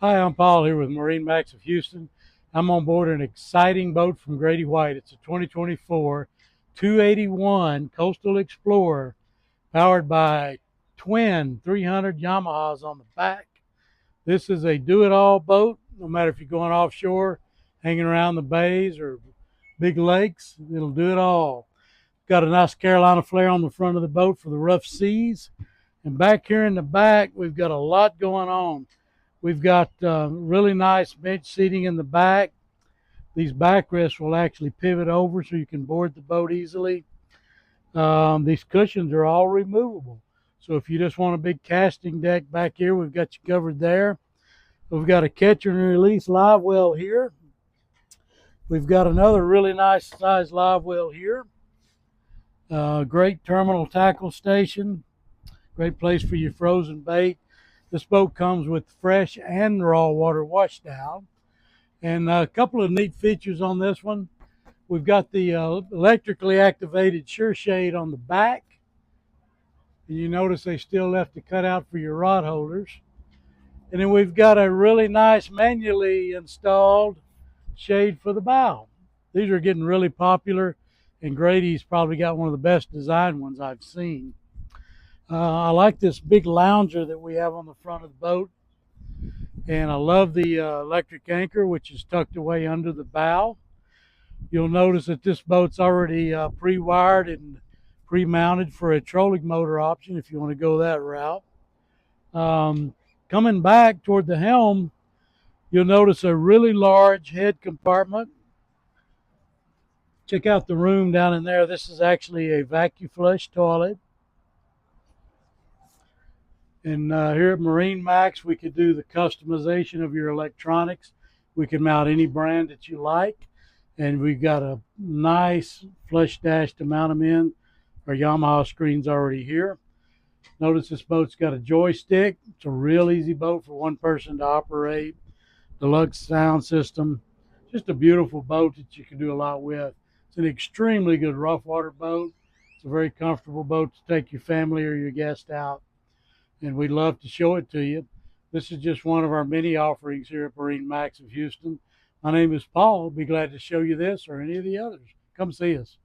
Hi, I'm Paul here with MarineMax of Houston. I'm on board an exciting boat from Grady-White. It's a 2024 281 Coastal Explorer powered by twin 300 Yamahas on the back. This is a do-it-all boat, no matter if you're going offshore, hanging around the bays or big lakes, it'll do it all. Got a nice Carolina flare on the front of the boat for the rough seas. And back here in the back, we've got a lot going on. We've got really nice bench seating in the back. These backrests will actually pivot over so you can board the boat easily. These cushions are all removable. So if you just want a big casting deck back here, we've got you covered there. We've got a catch and release live well here. We've got another really nice size live well here. Great terminal tackle station. Great place for your frozen bait. This boat comes with fresh and raw water washdown. And a couple of neat features on this one. We've got the electrically activated sure shade on the back. And you notice they still left the cutout for your rod holders. And then we've got a really nice manually installed shade for the bow. These are getting really popular, and Grady's probably got one of the best design ones I've seen. I like this big lounger that we have on the front of the boat, and I love the electric anchor, which is tucked away under the bow. You'll notice that this boat's already pre-wired and pre-mounted for a trolling motor option if you want to go that route. Coming back toward the helm, you'll notice a really large head compartment. Check out the room down in there. This is actually a vacuum flush toilet. And here at MarineMax, we could do the customization of your electronics. We can mount any brand that you like. And we've got a nice flush dash to mount them in. Our Yamaha screen's already here. Notice this boat's got a joystick. It's a real easy boat for one person to operate. Deluxe sound system. Just a beautiful boat that you can do a lot with. It's an extremely good rough water boat. It's a very comfortable boat to take your family or your guest out. And we'd love to show it to you. This is just one of our many offerings here at MarineMax of Houston. My name is Paul. I'll be glad to show you this or any of the others. Come see us.